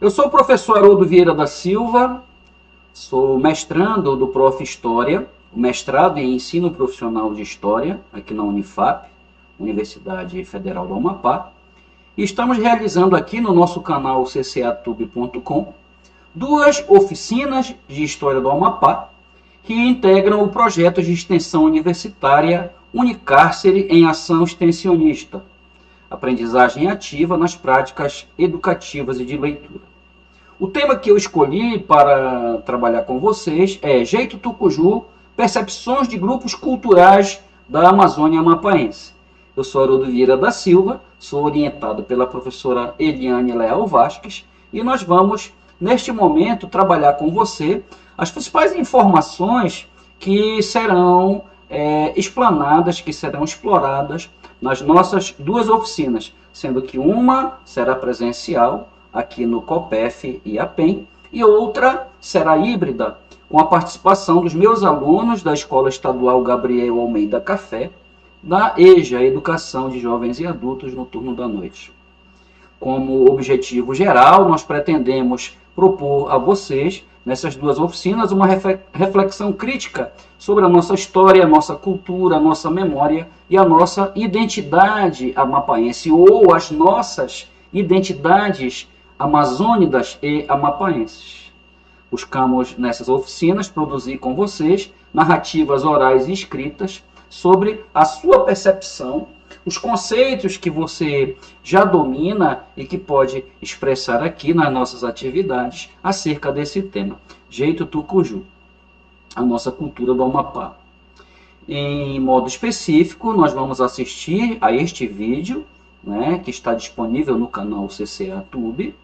Eu sou o professor Haroldo Vieira da Silva, sou mestrando do Prof. História, mestrado em Ensino Profissional de História, aqui na Unifap, Universidade Federal do Amapá, e estamos realizando aqui no nosso canal ccatube.com duas oficinas de História do Amapá que integram o projeto de extensão universitária Unicárcere em Ação Extensionista, aprendizagem ativa nas práticas educativas e de leitura. O tema que eu escolhi para trabalhar com vocês é Jeito Tucuju, percepções de grupos culturais da Amazônia Amapaense. Eu sou Haroldo Vieira da Silva, sou orientado pela professora Eliane Leal Vasques e nós vamos, neste momento, trabalhar com você as principais informações que serão explanadas, que serão exploradas nas nossas duas oficinas, sendo que uma será presencial, aqui no COPEF e APEM, e outra será híbrida, com a participação dos meus alunos da Escola Estadual Gabriel Almeida Café, da EJA, Educação de Jovens e Adultos no turno da noite. Como objetivo geral, nós pretendemos propor a vocês, nessas duas oficinas, uma reflexão crítica sobre a nossa história, a nossa cultura, a nossa memória e a nossa identidade amapaense, ou as nossas identidades amazônidas e amapaenses. Buscamos nessas oficinas produzir com vocês narrativas orais e escritas sobre a sua percepção, os conceitos que você já domina e que pode expressar aqui nas nossas atividades acerca desse tema. Jeito Tucuju, a nossa cultura do Amapá. Em modo específico, nós vamos assistir a este vídeo, que está disponível no canal ccatube.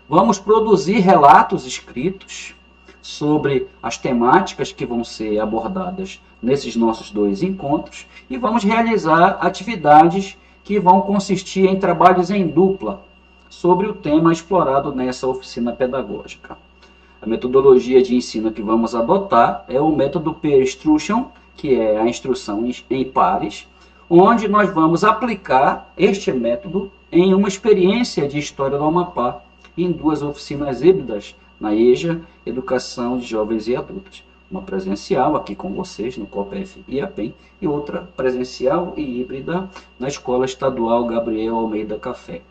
Vamos produzir relatos escritos sobre as temáticas que vão ser abordadas nesses nossos dois encontros e vamos realizar atividades que vão consistir em trabalhos em dupla sobre o tema explorado nessa oficina pedagógica. A metodologia de ensino que vamos adotar é o método Peer Instruction, que é a instrução em pares, onde nós vamos aplicar este método em uma experiência de História do Amapá em duas oficinas híbridas na EJA, Educação de Jovens e Adultos. Uma presencial aqui com vocês no COPEF e APEM e outra presencial e híbrida na Escola Estadual Gabriel Almeida Café.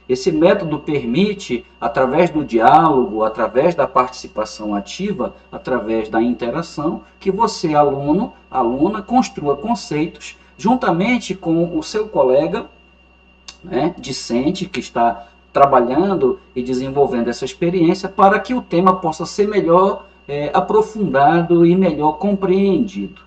Esse método permite, através do diálogo, através da participação ativa, através da interação, que você, aluno, aluna, construa conceitos juntamente com o seu colega, discente, que está trabalhando e desenvolvendo essa experiência para que o tema possa ser melhor aprofundado e melhor compreendido.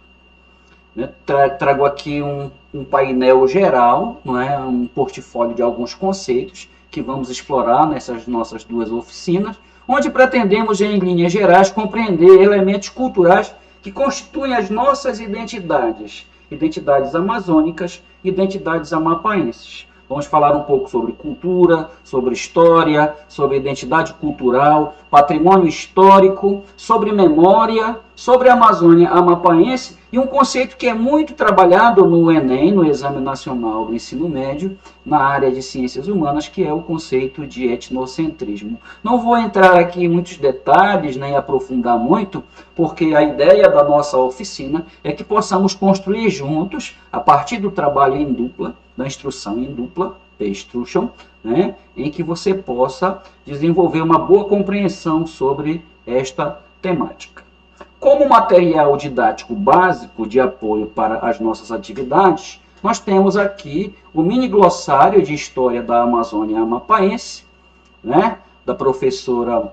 Trago aqui um painel geral, um portfólio de alguns conceitos que vamos explorar nessas nossas duas oficinas, onde pretendemos, em linhas gerais, compreender elementos culturais que constituem as nossas identidades, identidades amazônicas, identidades amapaenses. Vamos falar um pouco sobre cultura, sobre história, sobre identidade cultural, patrimônio histórico, sobre memória, sobre a Amazônia amapaense e um conceito que é muito trabalhado no Enem, no Exame Nacional do Ensino Médio, na área de Ciências Humanas, que é o conceito de etnocentrismo. Não vou entrar aqui em muitos detalhes, nem aprofundar muito, porque a ideia da nossa oficina é que possamos construir juntos, a partir do trabalho em dupla, da instrução em dupla, P-Instruction, em que você possa desenvolver uma boa compreensão sobre esta temática. Como material didático básico de apoio para as nossas atividades, nós temos aqui o mini glossário de História da Amazônia Amapaense, da professora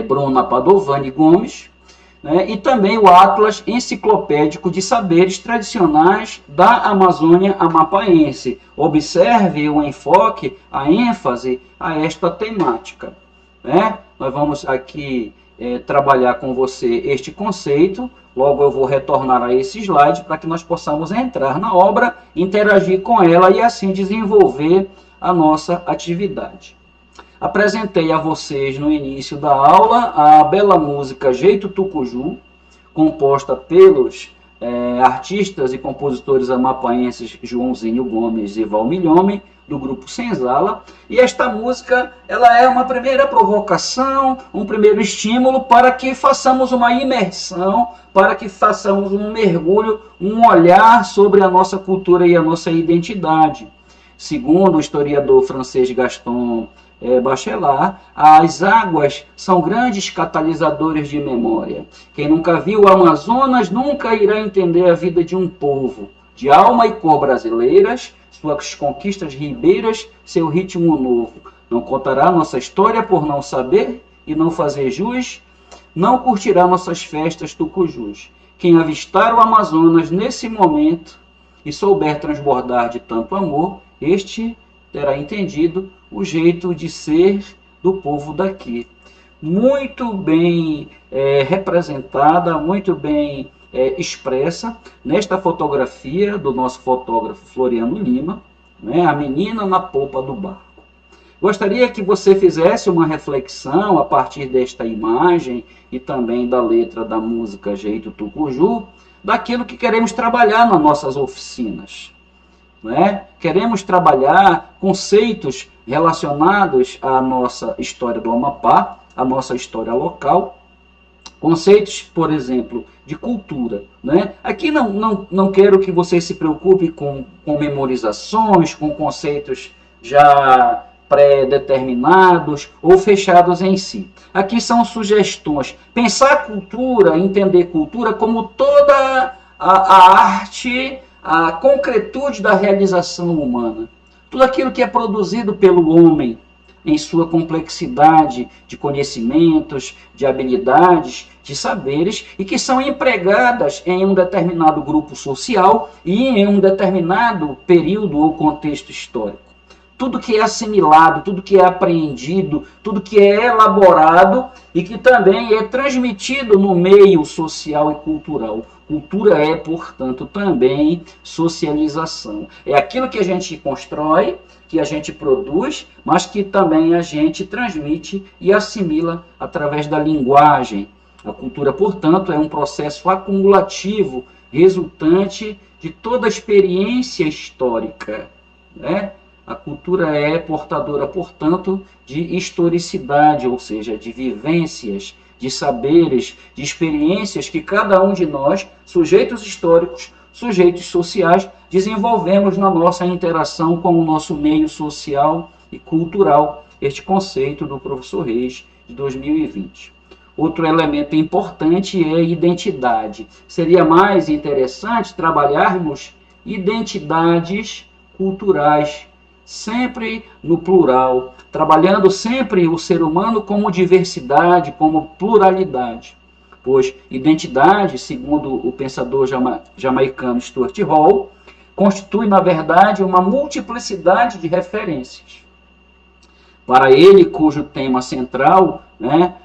Bruna Padovani Gomes, e também o Atlas Enciclopédico de Saberes Tradicionais da Amazônia Amapaense. Observe o enfoque, a ênfase a esta temática. Nós vamos aqui trabalhar com você este conceito, logo eu vou retornar a esse slide para que nós possamos entrar na obra, interagir com ela e assim desenvolver a nossa atividade. Apresentei a vocês no início da aula a bela música Jeito Tucuju, composta pelos artistas e compositores amapaenses Joãozinho Gomes e Valmilhome, do grupo Senzala, e esta música ela é uma primeira provocação, um primeiro estímulo para que façamos uma imersão, para que façamos um mergulho, um olhar sobre a nossa cultura e a nossa identidade. Segundo o historiador francês Gaston Bachelard, as águas são grandes catalisadores de memória. Quem nunca viu o Amazonas nunca irá entender a vida de um povo, de alma e cor brasileiras, suas conquistas ribeiras, seu ritmo novo. Não contará nossa história por não saber e não fazer jus, não curtirá nossas festas tucujus. Quem avistar o Amazonas nesse momento e souber transbordar de tanto amor, este terá entendido o jeito de ser do povo daqui. Muito bem representada, muito bem expressa nesta fotografia do nosso fotógrafo Floriano Lima, né, a menina na polpa do barco. Gostaria que você fizesse uma reflexão a partir desta imagem e também da letra da música Jeito Tucuju, daquilo que queremos trabalhar nas nossas oficinas. Né? Queremos trabalhar conceitos relacionados à nossa história do Amapá, à nossa história local, conceitos, por exemplo, de cultura. Né? Aqui não quero que você se preocupe com memorizações, com conceitos já pré-determinados ou fechados em si. Aqui são sugestões. Pensar cultura, entender cultura como toda a arte, a concretude da realização humana. Tudo aquilo que é produzido pelo homem em sua complexidade de conhecimentos, de habilidades, de saberes, e que são empregadas em um determinado grupo social e em um determinado período ou contexto histórico. Tudo que é assimilado, tudo que é apreendido, tudo que é elaborado e que também é transmitido no meio social e cultural. Cultura é, portanto, também socialização. É aquilo que a gente constrói, que a gente produz, mas que também a gente transmite e assimila através da linguagem. A cultura, portanto, é um processo acumulativo, resultante de toda a experiência histórica, né? A cultura é portadora, portanto, de historicidade, ou seja, de vivências, de saberes, de experiências que cada um de nós, sujeitos históricos, sujeitos sociais, desenvolvemos na nossa interação com o nosso meio social e cultural. Este conceito do professor Reis, de 2020. Outro elemento importante é a identidade. Seria mais interessante trabalharmos identidades culturais, sempre no plural, trabalhando sempre o ser humano como diversidade, como pluralidade. Pois identidade, segundo o pensador jamaicano Stuart Hall, constitui, na verdade, uma multiplicidade de referências. Para ele, cujo tema central,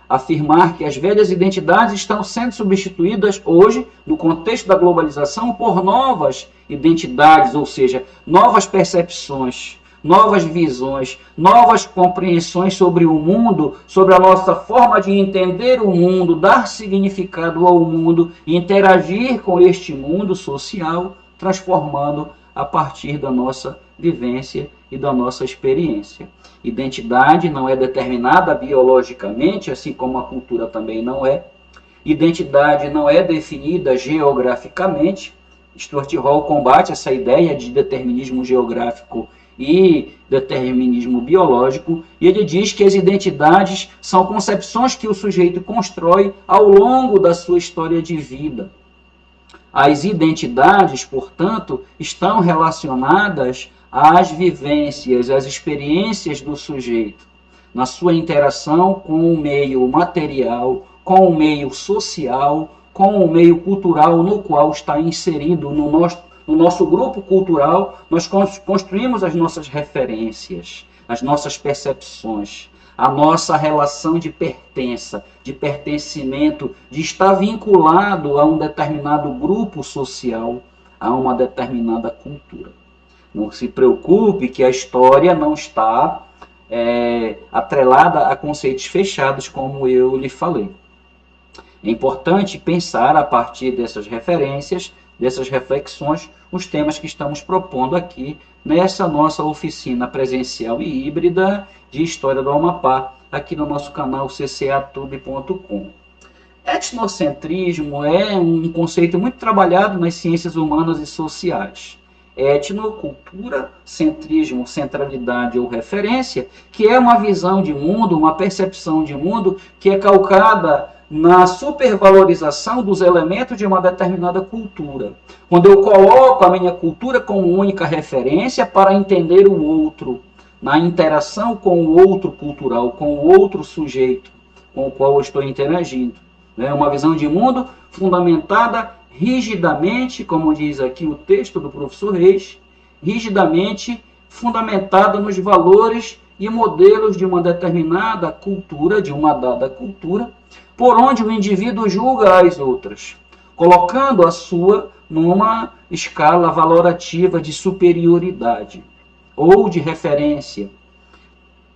afirmar que as velhas identidades estão sendo substituídas hoje, no contexto da globalização, por novas identidades, ou seja, novas percepções, novas visões, novas compreensões sobre o mundo, sobre a nossa forma de entender o mundo, dar significado ao mundo, interagir com este mundo social, transformando a partir da nossa vivência e da nossa experiência. Identidade não é determinada biologicamente, assim como a cultura também não é. Identidade não é definida geograficamente. Stuart Hall combate essa ideia de determinismo geográfico e determinismo biológico, e ele diz que as identidades são concepções que o sujeito constrói ao longo da sua história de vida. As identidades, portanto, estão relacionadas às vivências, às experiências do sujeito, na sua interação com o meio material, com o meio social, com o meio cultural no qual está inserido no nosso grupo cultural. Nós construímos as nossas referências, as nossas percepções, a nossa relação de pertença, de pertencimento, de estar vinculado a um determinado grupo social, a uma determinada cultura. Não se preocupe que a história não está atrelada a conceitos fechados, como eu lhe falei. É importante pensar a partir dessas referências, dessas reflexões os temas que estamos propondo aqui nessa nossa oficina presencial e híbrida de História do Amapá, aqui no nosso canal ccatube.com. Etnocentrismo é um conceito muito trabalhado nas ciências humanas e sociais. Etno, cultura, centrismo, centralidade ou referência, que é uma visão de mundo, uma percepção de mundo que é calcada na supervalorização dos elementos de uma determinada cultura. Quando eu coloco a minha cultura como única referência para entender o outro, na interação com o outro cultural, com o outro sujeito com o qual eu estou interagindo. É uma visão de mundo fundamentada rigidamente, como diz aqui o texto do professor Reis, rigidamente fundamentada nos valores e modelos de uma determinada cultura, de uma dada cultura, por onde o indivíduo julga as outras, colocando a sua numa escala valorativa de superioridade ou de referência.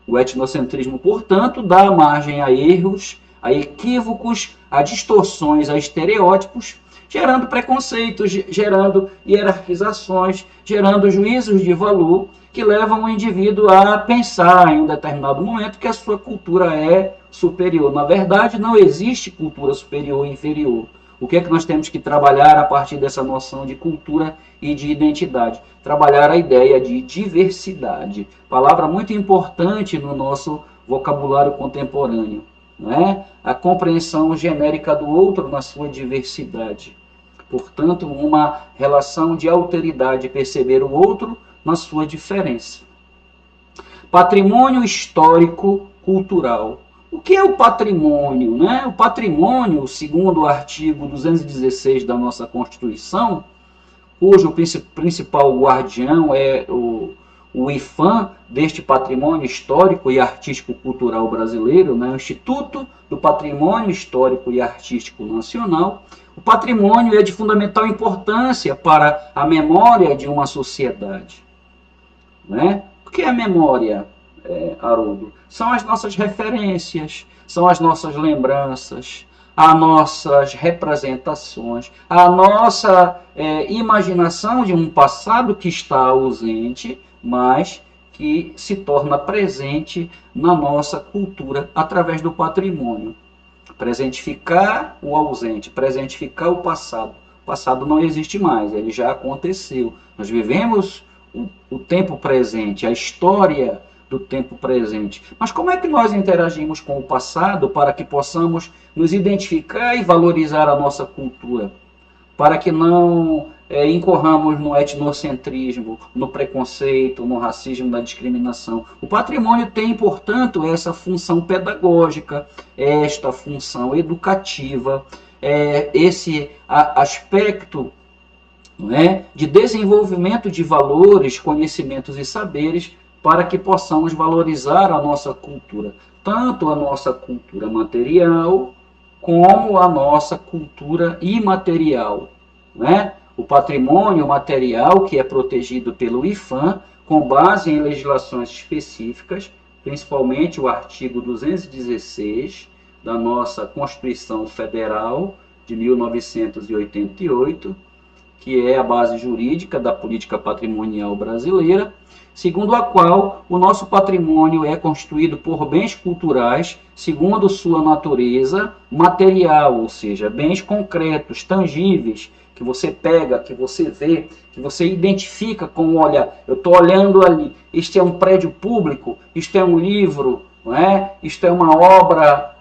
O etnocentrismo, portanto, dá margem a erros, a equívocos, a distorções, a estereótipos, gerando preconceitos, gerando hierarquizações, gerando juízos de valor que levam o indivíduo a pensar em um determinado momento que a sua cultura é superior. Na verdade, não existe cultura superior ou inferior. O que é que nós temos que trabalhar a partir dessa noção de cultura e de identidade? Trabalhar a ideia de diversidade, palavra muito importante no nosso vocabulário contemporâneo, não é? A compreensão genérica do outro na sua diversidade. Portanto, uma relação de alteridade, perceber o outro na sua diferença. Patrimônio histórico cultural. O que é o patrimônio? Né? O patrimônio, segundo o artigo 216 da nossa Constituição, cujo principal guardião é o IPHAN, deste patrimônio histórico e artístico-cultural brasileiro, né? O Instituto do Patrimônio Histórico e Artístico Nacional. O patrimônio é de fundamental importância para a memória de uma sociedade. Né? O que é a memória, Haroldo? São as nossas referências, são as nossas lembranças, as nossas representações, a nossa imaginação de um passado que está ausente, mas que se torna presente na nossa cultura através do patrimônio. Presentificar o ausente, presentificar o passado. O passado não existe mais, ele já aconteceu. Nós vivemos o tempo presente, a história do tempo presente. Mas como é que nós interagimos com o passado para que possamos nos identificar e valorizar a nossa cultura? Para que não incorramos no etnocentrismo, no preconceito, no racismo, na discriminação. O patrimônio tem, portanto, essa função pedagógica, esta função educativa, esse aspecto, não é, de desenvolvimento de valores, conhecimentos e saberes para que possamos valorizar a nossa cultura, tanto a nossa cultura material como a nossa cultura imaterial, não é? O patrimônio material, que é protegido pelo IPHAN, com base em legislações específicas, principalmente o artigo 216 da nossa Constituição Federal de 1988, que é a base jurídica da política patrimonial brasileira, segundo a qual o nosso patrimônio é constituído por bens culturais, segundo sua natureza material, ou seja, bens concretos, tangíveis, que você pega, que você vê, que você identifica com o olhar. Eu estou olhando ali, isto é um prédio público, isto é um livro, não é? Isto é uma obra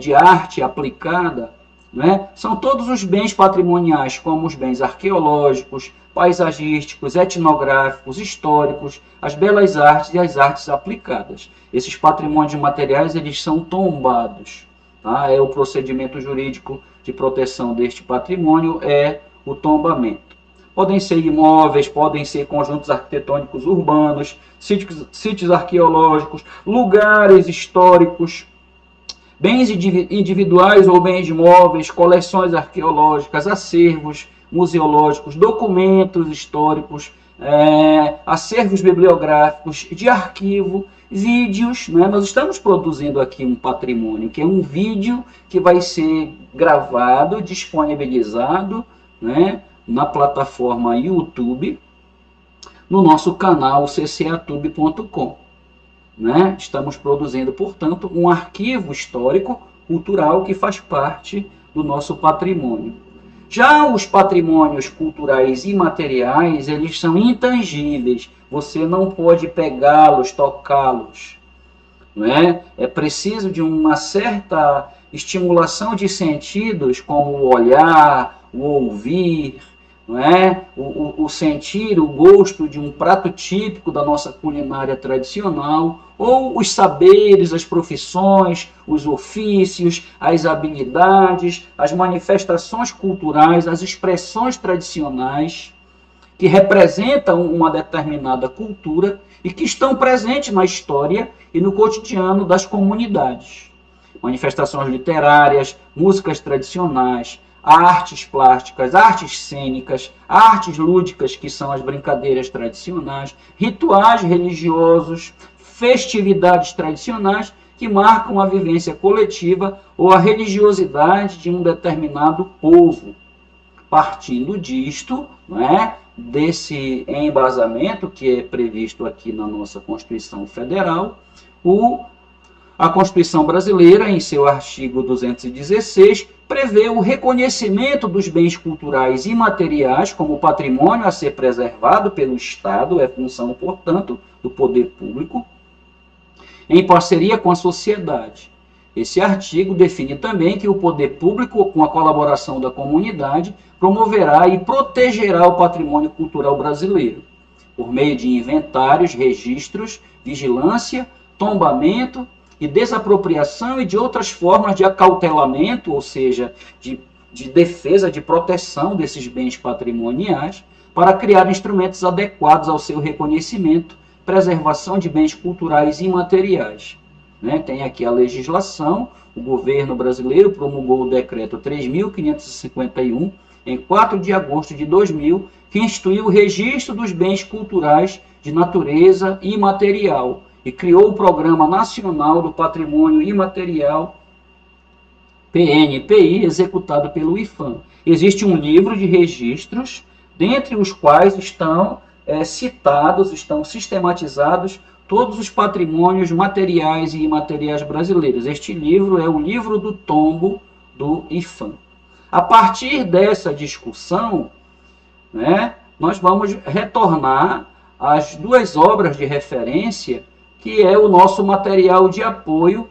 de arte aplicada. Não é? São todos os bens patrimoniais, como os bens arqueológicos, paisagísticos, etnográficos, históricos, as belas artes e as artes aplicadas. Esses patrimônios materiais, eles são tombados. Tá? É o procedimento jurídico de proteção deste patrimônio, é o tombamento. Podem ser imóveis, podem ser conjuntos arquitetônicos urbanos, sítios arqueológicos, lugares históricos, bens individuais ou bens móveis, coleções arqueológicas, acervos museológicos, documentos históricos, acervos bibliográficos, de arquivo, vídeos. Né? Nós estamos produzindo aqui um patrimônio, que é um vídeo que vai ser gravado, disponibilizado né, na plataforma YouTube, no nosso canal ccatube.com. Né? Estamos produzindo, portanto, um arquivo histórico cultural que faz parte do nosso patrimônio. Já os patrimônios culturais imateriais, eles são intangíveis. Você não pode pegá-los, tocá-los. Não é? É preciso de uma certa estimulação de sentidos, como o olhar, o ouvir, não é? O sentir, o gosto de um prato típico da nossa culinária tradicional, ou os saberes, as profissões, os ofícios, as habilidades, as manifestações culturais, as expressões tradicionais que representam uma determinada cultura e que estão presentes na história e no cotidiano das comunidades. Manifestações literárias, músicas tradicionais, artes plásticas, artes cênicas, artes lúdicas, que são as brincadeiras tradicionais, rituais religiosos, festividades tradicionais que marcam a vivência coletiva ou a religiosidade de um determinado povo. Partindo disto, não é, desse embasamento que é previsto aqui na nossa Constituição Federal, a Constituição Brasileira, em seu artigo 216, prevê o reconhecimento dos bens culturais imateriais como patrimônio a ser preservado pelo Estado, é função, portanto, do poder público, em parceria com a sociedade. Esse artigo define também que o poder público, com a colaboração da comunidade, promoverá e protegerá o patrimônio cultural brasileiro, por meio de inventários, registros, vigilância, tombamento e desapropriação e de outras formas de acautelamento, ou seja, de defesa, de proteção desses bens patrimoniais, para criar instrumentos adequados ao seu reconhecimento, preservação de bens culturais imateriais. Né? Tem aqui a legislação, o governo brasileiro promulgou o decreto 3.551, em 4 de agosto de 2000, que instituiu o registro dos bens culturais de natureza imaterial e criou o Programa Nacional do Patrimônio Imaterial, PNPI, executado pelo IPHAN. Existe um livro de registros, dentre os quais estão citados, estão sistematizados todos os patrimônios materiais e imateriais brasileiros. Este livro é o livro do tombo do IPHAN. A partir dessa discussão, né, nós vamos retornar às duas obras de referência, que é o nosso material de apoio,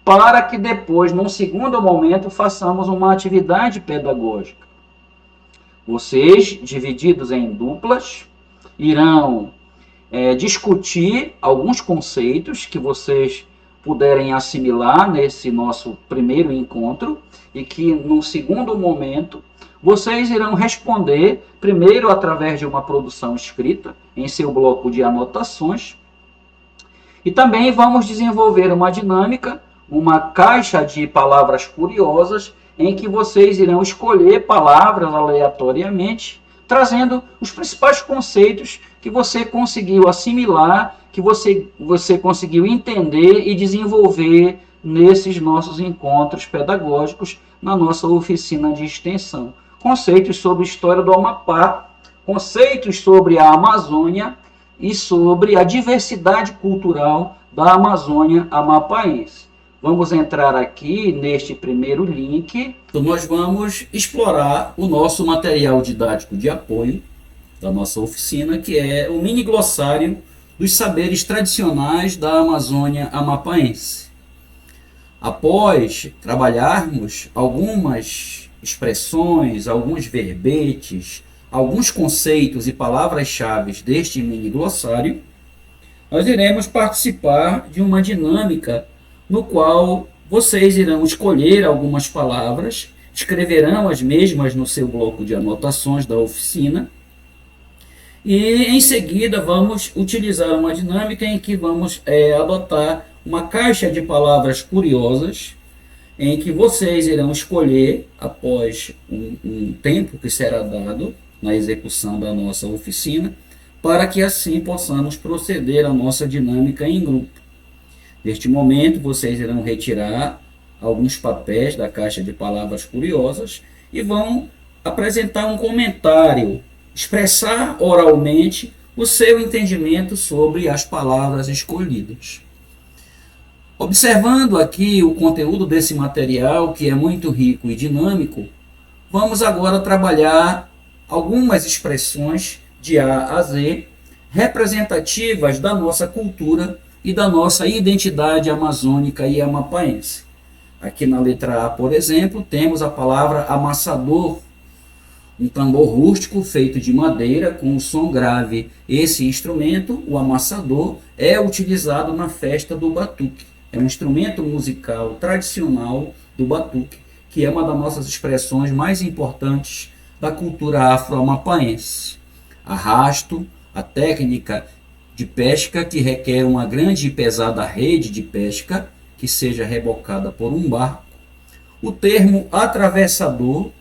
para que depois, num segundo momento, façamos uma atividade pedagógica. Vocês, divididos em duplas, irão discutir alguns conceitos que vocês puderem assimilar nesse nosso primeiro encontro e que, num segundo momento, vocês irão responder, primeiro através de uma produção escrita, em seu bloco de anotações, e também vamos desenvolver uma dinâmica, uma caixa de palavras curiosas, em que vocês irão escolher palavras aleatoriamente, trazendo os principais conceitos que você conseguiu assimilar, que você conseguiu entender e desenvolver nesses nossos encontros pedagógicos, na nossa oficina de extensão. Conceitos sobre a história do Amapá, conceitos sobre a Amazônia e sobre a diversidade cultural da Amazônia amapaense. Vamos entrar aqui neste primeiro link. Então, nós vamos explorar o nosso material didático de apoio da nossa oficina, que é o mini glossário dos saberes tradicionais da Amazônia amapaense. Após trabalharmos algumas expressões, alguns verbetes, alguns conceitos e palavras-chave deste mini glossário, nós iremos participar de uma dinâmica no qual vocês irão escolher algumas palavras, escreverão as mesmas no seu bloco de anotações da oficina, e em seguida vamos utilizar uma dinâmica em que vamos adotar uma caixa de palavras curiosas, em que vocês irão escolher, após um tempo que será dado na execução da nossa oficina, para que assim possamos proceder à nossa dinâmica em grupo. Neste momento, vocês irão retirar alguns papéis da caixa de palavras curiosas e vão apresentar um comentário, expressar oralmente o seu entendimento sobre as palavras escolhidas. Observando aqui o conteúdo desse material, que é muito rico e dinâmico, vamos agora trabalhar algumas expressões de A a Z representativas da nossa cultura e da nossa identidade amazônica e amapaense. Aqui na letra A, por exemplo, temos a palavra amassador, um tambor rústico feito de madeira com um som grave. Esse instrumento, o amassador, é utilizado na festa do batuque. É um instrumento musical tradicional do batuque, que é uma das nossas expressões mais importantes da cultura afro-amapaense. Arrasto, a técnica de pesca que requer uma grande e pesada rede de pesca que seja rebocada por um barco. O termo atravessador,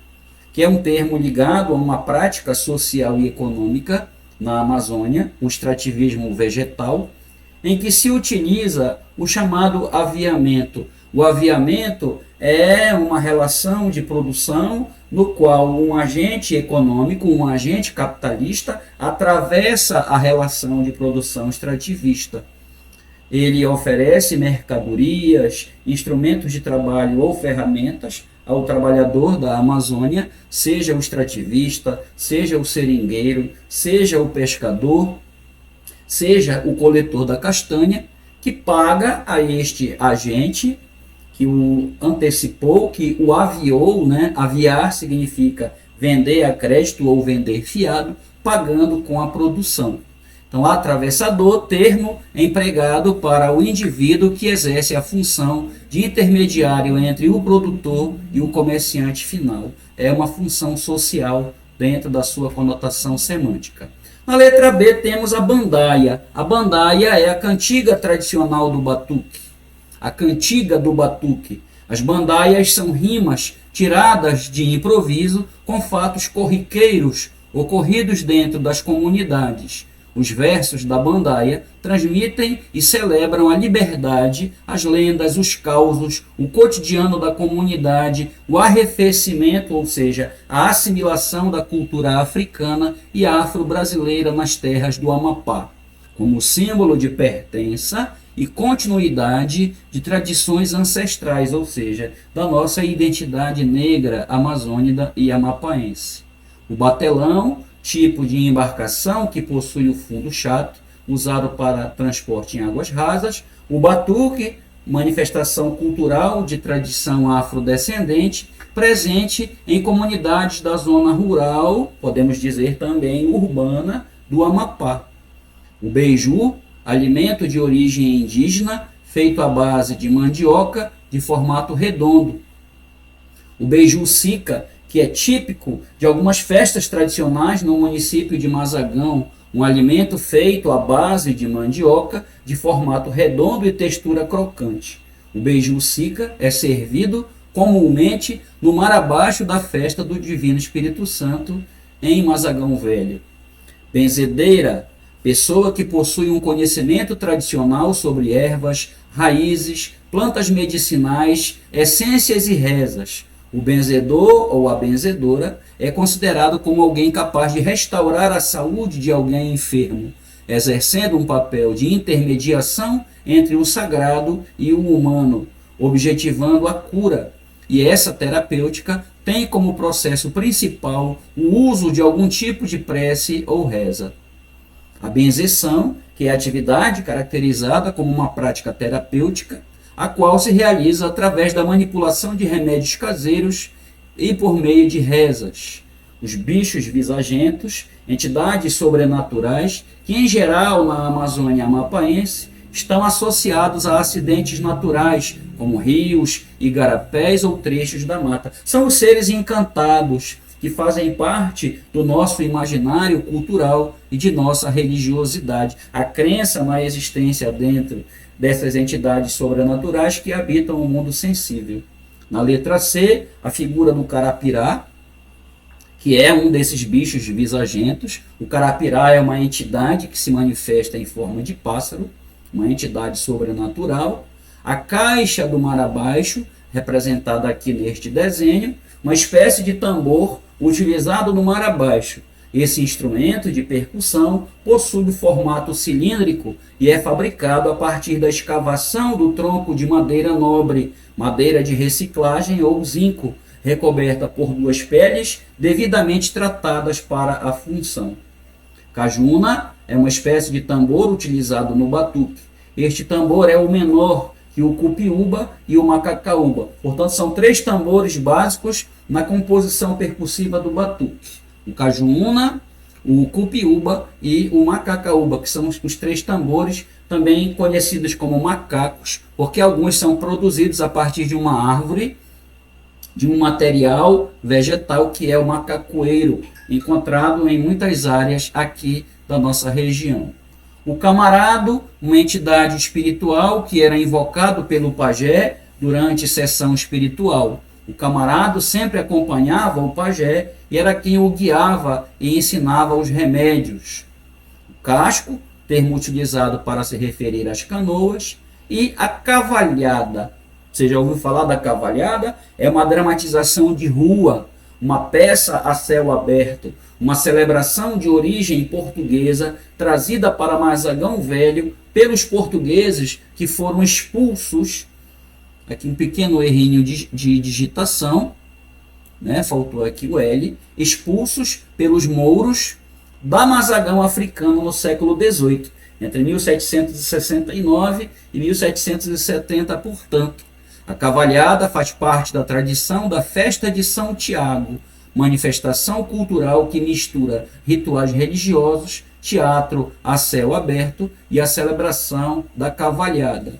que é um termo ligado a uma prática social e econômica na Amazônia, o extrativismo vegetal, em que se utiliza o chamado aviamento. O aviamento é uma relação de produção no qual um agente econômico, um agente capitalista, atravessa a relação de produção extrativista. Ele oferece mercadorias, instrumentos de trabalho ou ferramentas ao trabalhador da Amazônia, seja o extrativista, seja o seringueiro, seja o pescador, seja o coletor da castanha, que paga a este agente que o antecipou, que o aviou, né? Aviar significa vender a crédito ou vender fiado, pagando com a produção. Então, atravessador, termo empregado para o indivíduo que exerce a função de intermediário entre o produtor e o comerciante final. É uma função social dentro da sua conotação semântica. Na letra B temos a bandaia. A bandaia é a cantiga tradicional do batuque. A cantiga do batuque. As bandaias são rimas tiradas de improviso com fatos corriqueiros ocorridos dentro das comunidades. Os versos da bandaia transmitem e celebram a liberdade, as lendas, os causos, o cotidiano da comunidade, o arrefecimento, ou seja, a assimilação da cultura africana e afro-brasileira nas terras do Amapá, como símbolo de pertença e continuidade de tradições ancestrais, ou seja, da nossa identidade negra, amazônica e amapaense. O batelão, tipo de embarcação que possui o fundo chato, usado para transporte em águas rasas. O batuque, manifestação cultural de tradição afrodescendente, presente em comunidades da zona rural, podemos dizer também urbana, do Amapá. O beiju, alimento de origem indígena, feito à base de mandioca, de formato redondo. O beiju sica, que é típico de algumas festas tradicionais no município de Mazagão, um alimento feito à base de mandioca, de formato redondo e textura crocante. O beiju sica é servido comumente no mar abaixo da festa do Divino Espírito Santo, em Mazagão Velho. Benzedeira, pessoa que possui um conhecimento tradicional sobre ervas, raízes, plantas medicinais, essências e rezas. O benzedor ou a benzedora é considerado como alguém capaz de restaurar a saúde de alguém enfermo, exercendo um papel de intermediação entre o sagrado e o humano, objetivando a cura. E essa terapêutica tem como processo principal o uso de algum tipo de prece ou reza. A benzeção, que é a atividade caracterizada como uma prática terapêutica, a qual se realiza através da manipulação de remédios caseiros e por meio de rezas. Os bichos visagentos, entidades sobrenaturais, que em geral na Amazônia amapaense estão associados a acidentes naturais, como rios, igarapés ou trechos da mata. São os seres encantados, que fazem parte do nosso imaginário cultural e de nossa religiosidade. A crença na existência dentro dessas entidades sobrenaturais que habitam o mundo sensível. Na letra C, a figura do carapirá, que é um desses bichos visagentos. O carapirá é uma entidade que se manifesta em forma de pássaro, uma entidade sobrenatural. A caixa do mar abaixo, representada aqui neste desenho, uma espécie de tambor utilizado no mar abaixo. Esse instrumento de percussão possui formato cilíndrico e é fabricado a partir da escavação do tronco de madeira nobre, madeira de reciclagem ou zinco, recoberta por duas peles devidamente tratadas para a função. Cajuna é uma espécie de tambor utilizado no batuque. Este tambor é o menor que o cupiúba e o macacaúba. Portanto, são três tambores básicos na composição percussiva do batuque. O cajuna, o cupiúba e o macacaúba, que são os três tambores, também conhecidos como macacos, porque alguns são produzidos a partir de uma árvore, de um material vegetal que é o macacoeiro, encontrado em muitas áreas aqui da nossa região. O camarado, uma entidade espiritual que era invocado pelo pajé durante sessão espiritual. O camarado sempre acompanhava o pajé e era quem o guiava e ensinava os remédios. O casco, termo utilizado para se referir às canoas, e a cavalhada. Você já ouviu falar da cavalhada? É uma dramatização de rua, uma peça a céu aberto, uma celebração de origem portuguesa trazida para Mazagão Velho pelos portugueses que foram expulsos. Aqui um pequeno errinho de digitação, né? Faltou aqui o L. Expulsos pelos mouros da Mazagão africano no século XVIII, entre 1769 e 1770, portanto. A cavalhada faz parte da tradição da festa de São Tiago, manifestação cultural que mistura rituais religiosos, teatro a céu aberto e a celebração da cavalhada.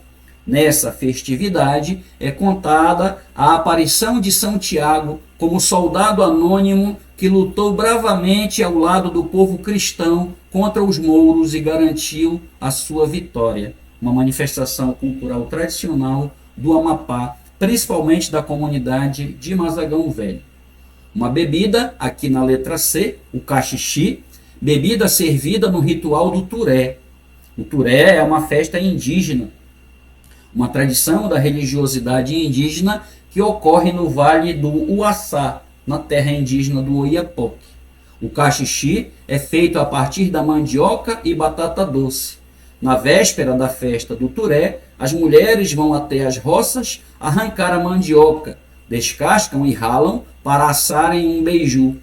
Nessa festividade é contada a aparição de São Tiago como soldado anônimo que lutou bravamente ao lado do povo cristão contra os mouros e garantiu a sua vitória. Uma manifestação cultural tradicional do Amapá, principalmente da comunidade de Mazagão Velho. Uma bebida, aqui na letra C, o cachixi, bebida servida no ritual do Turé. O Turé é uma festa indígena, uma tradição da religiosidade indígena que ocorre no Vale do Uaçá, na terra indígena do Oiapoque. O cachixi é feito a partir da mandioca e batata doce. Na véspera da festa do Turé, as mulheres vão até as roças arrancar a mandioca, descascam e ralam para assarem um beiju.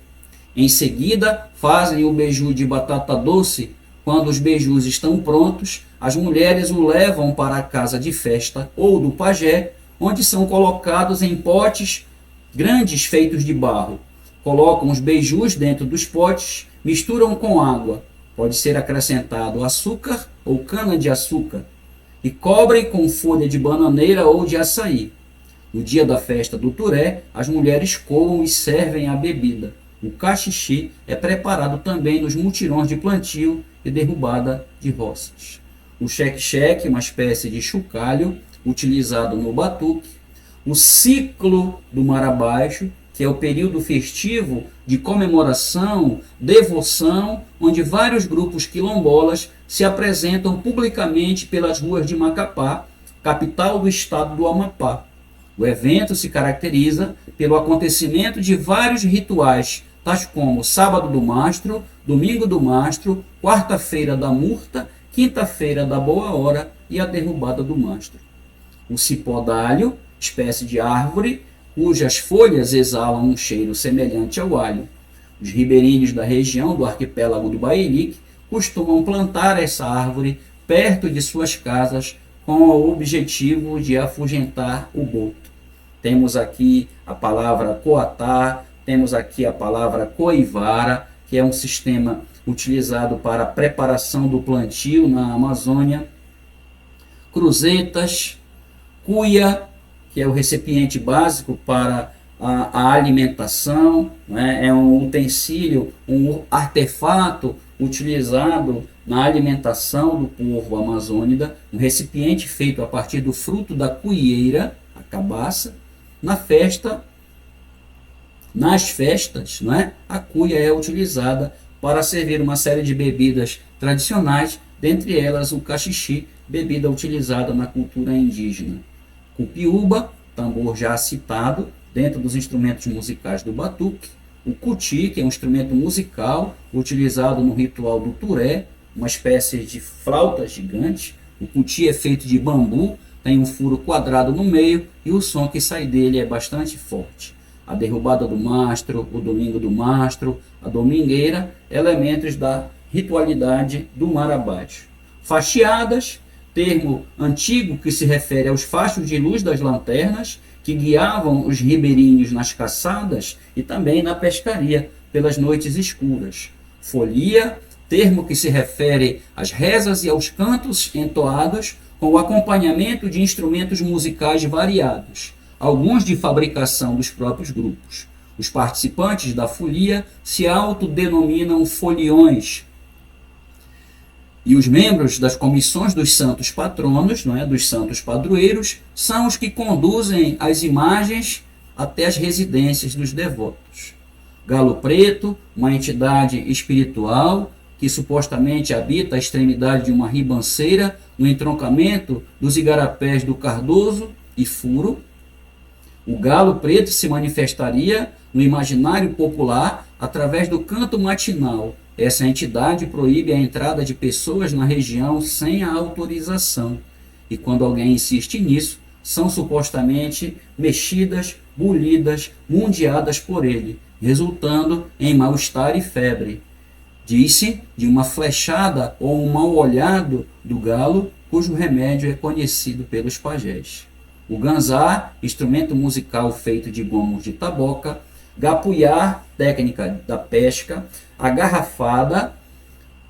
Em seguida, fazem o beiju de batata doce. Quando os beijus estão prontos, as mulheres o levam para a casa de festa ou do pajé, onde são colocados em potes grandes feitos de barro. Colocam os beijus dentro dos potes, misturam com água. Pode ser acrescentado açúcar ou cana-de-açúcar e cobrem com folha de bananeira ou de açaí. No dia da festa do Turé, as mulheres coam e servem a bebida. O cachixi é preparado também nos mutirões de plantio e derrubada de roças. O cheque-cheque, uma espécie de chocalho utilizado no batuque. O ciclo do mar abaixo, que é o período festivo de comemoração, devoção, onde vários grupos quilombolas se apresentam publicamente pelas ruas de Macapá, capital do estado do Amapá. O evento se caracteriza pelo acontecimento de vários rituais, tais como Sábado do Mastro, Domingo do Mastro, Quarta-feira da Murta, Quinta-feira da Boa Hora e a Derrubada do Mastro. O cipó d'alho, espécie de árvore, cujas folhas exalam um cheiro semelhante ao alho. Os ribeirinhos da região do arquipélago do Bairique costumam plantar essa árvore perto de suas casas com o objetivo de afugentar o boto. Temos aqui a palavra coatá, temos aqui a palavra coivara, que é um sistema utilizado para a preparação do plantio na Amazônia. Cruzetas, cuia, que é o recipiente básico para a alimentação, né? É um utensílio, um artefato utilizado na alimentação do povo amazônida, um recipiente feito a partir do fruto da cuieira, a cabaça. Nas festas, né? A cuia é utilizada para servir uma série de bebidas tradicionais, dentre elas o cachixi, bebida utilizada na cultura indígena. Cupiúba, tambor já citado, dentro dos instrumentos musicais do batuque. o cuti, que é um instrumento musical utilizado no ritual do turé, uma espécie de flauta gigante. O cuti é feito de bambu, tem um furo quadrado no meio e o som que sai dele é bastante forte. A derrubada do mastro, o domingo do mastro, a domingueira, elementos da ritualidade do mar abaixo. Facheadas, termo antigo que se refere aos fachos de luz das lanternas que guiavam os ribeirinhos nas caçadas e também na pescaria pelas noites escuras. Folia, termo que se refere às rezas e aos cantos entoados com o acompanhamento de instrumentos musicais variados, alguns de fabricação dos próprios grupos. Os participantes da folia se autodenominam foliões, e os membros das comissões dos santos patronos, dos santos padroeiros, são os que conduzem as imagens até as residências dos devotos. Galo Preto, uma entidade espiritual que supostamente habita a extremidade de uma ribanceira no entroncamento dos igarapés do Cardoso e Furo. O galo preto se manifestaria no imaginário popular através do canto matinal. Essa entidade proíbe a entrada de pessoas na região sem a autorização. E quando alguém insiste nisso, são supostamente mexidas, bulidas, mundiadas por ele, resultando em mal-estar e febre. Diz-se de uma flechada ou um mal olhado do galo, cujo remédio é conhecido pelos pajés. O ganzá, instrumento musical feito de gomos de taboca. Gapuyá, técnica da pesca. A garrafada,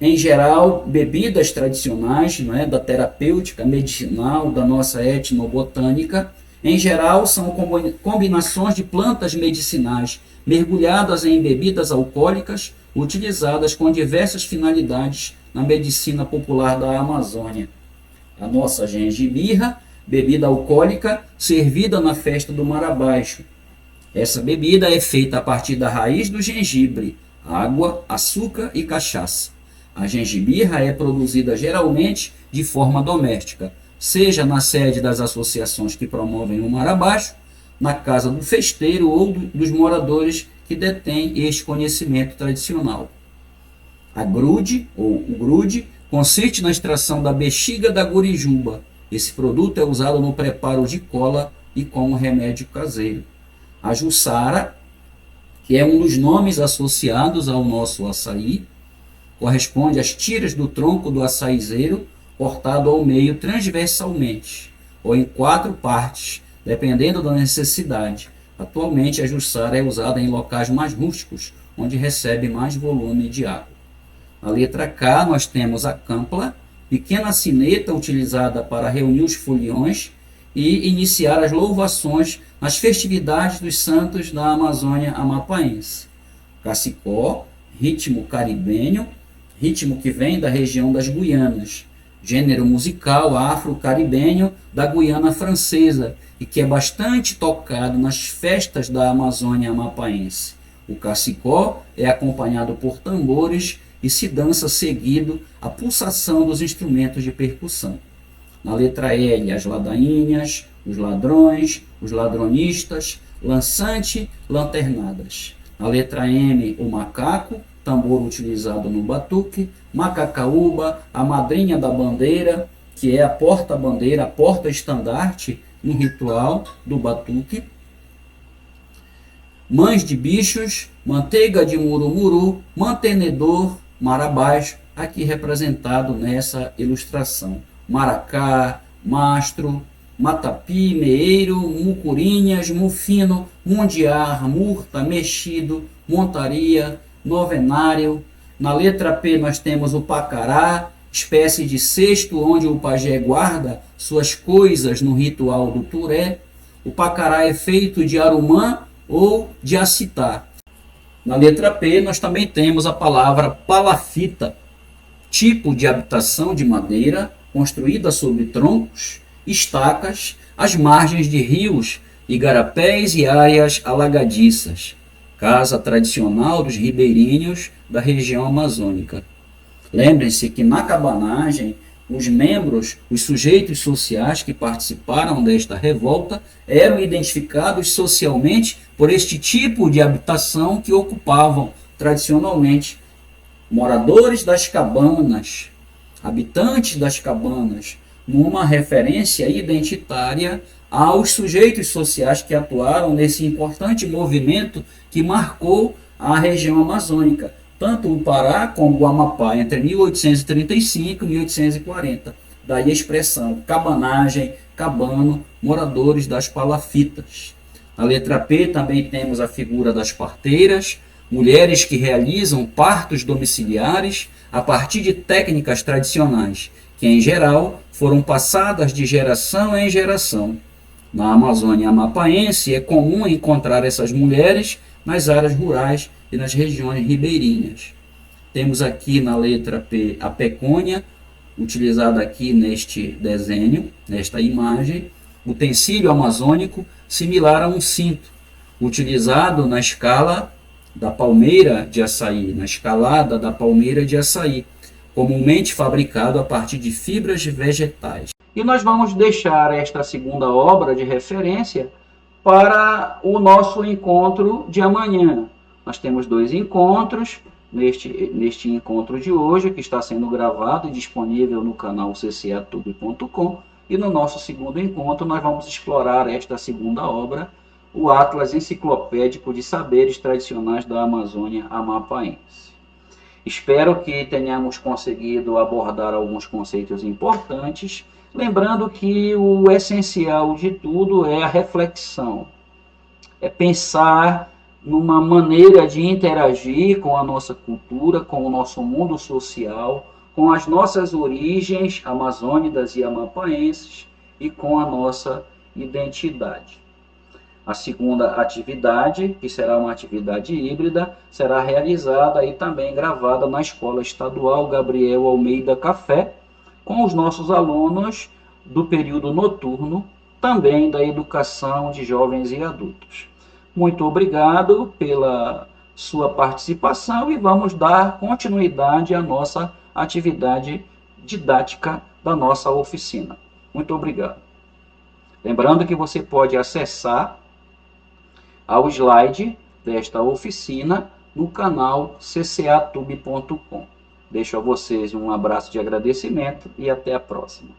em geral, bebidas tradicionais, da terapêutica, medicinal, da nossa etnobotânica. Em geral, são combinações de plantas medicinais mergulhadas em bebidas alcoólicas, utilizadas com diversas finalidades na medicina popular da Amazônia. A nossa gengibirra, bebida alcoólica servida na festa do Mar Abaixo. Essa bebida é feita a partir da raiz do gengibre, água, açúcar e cachaça. A gengibirra é produzida geralmente de forma doméstica, seja na sede das associações que promovem o Mar Abaixo, na casa do festeiro ou dos moradores que detêm este conhecimento tradicional. A grude, ou o grude, consiste na extração da bexiga da gurijuba. Esse produto é usado no preparo de cola e como remédio caseiro. A jussara, que é um dos nomes associados ao nosso açaí, corresponde às tiras do tronco do açaizeiro cortado ao meio transversalmente, ou em 4 partes, dependendo da necessidade. Atualmente, a jussara é usada em locais mais rústicos, onde recebe mais volume de água. Na letra K, nós temos a campla, pequena sineta utilizada para reunir os foliões e iniciar as louvações nas festividades dos santos da Amazônia amapaense. Cacicó, ritmo caribenho, ritmo que vem da região das Guianas, gênero musical afro-caribenho da Guiana Francesa e que é bastante tocado nas festas da Amazônia amapaense. O cacicó é acompanhado por tambores e se dança seguido a pulsação dos instrumentos de percussão. Na letra L, as ladainhas, os ladrões, os ladronistas, lançante, lanternadas. Na letra M, o macaco, tambor utilizado no batuque, macacaúba, a madrinha da bandeira, que é a porta-bandeira, a porta-estandarte no ritual do batuque. Mães de bichos, manteiga de murumuru, mantenedor, mar abaixo, aqui representado nessa ilustração. Maracá, mastro, matapi, meeiro, mucurinhas, mufino, mundiar, murta, mexido, montaria, novenário. Na letra P nós temos o pacará, espécie de cesto onde o pajé guarda suas coisas no ritual do turé. O pacará é feito de arumã ou de acitá. Na letra P nós também temos a palavra palafita, tipo de habitação de madeira construída sobre troncos, estacas, às margens de rios, igarapés e áreas alagadiças. Casa tradicional dos ribeirinhos da região amazônica. Lembrem-se que na cabanagem os membros, os sujeitos sociais que participaram desta revolta eram identificados socialmente por este tipo de habitação que ocupavam tradicionalmente moradores das cabanas, habitantes das cabanas, numa referência identitária aos sujeitos sociais que atuaram nesse importante movimento que marcou a região amazônica, tanto o Pará como o Amapá, entre 1835 e 1840. Daí a expressão cabanagem, cabano, moradores das palafitas. Na letra P também temos a figura das parteiras, mulheres que realizam partos domiciliares a partir de técnicas tradicionais, que em geral foram passadas de geração em geração. Na Amazônia amapaense é comum encontrar essas mulheres nas áreas rurais e nas regiões ribeirinhas. Temos aqui na letra P a pecônia, utilizada aqui neste desenho, nesta imagem, utensílio amazônico similar a um cinto, utilizado na escala da palmeira de açaí, na escalada da palmeira de açaí, comumente fabricado a partir de fibras vegetais. E nós vamos deixar esta segunda obra de referência para o nosso encontro de amanhã. Nós temos 2 encontros, neste encontro de hoje, que está sendo gravado e disponível no canal ccatube.com, e no nosso segundo encontro nós vamos explorar esta segunda obra, o Atlas Enciclopédico de Saberes Tradicionais da Amazônia Amapaense. Espero que tenhamos conseguido abordar alguns conceitos importantes, lembrando que o essencial de tudo é a reflexão, é pensar numa maneira de interagir com a nossa cultura, com o nosso mundo social, com as nossas origens amazônicas e amapaenses e com a nossa identidade. A segunda atividade, que será uma atividade híbrida, será realizada e também gravada na Escola Estadual Gabriel Almeida Café, com os nossos alunos do período noturno, também da educação de jovens e adultos. Muito obrigado pela sua participação e vamos dar continuidade à nossa atividade didática da nossa oficina. Muito obrigado. Lembrando que você pode acessar ao slide desta oficina no canal ccatube.com. Deixo a vocês um abraço de agradecimento e até a próxima.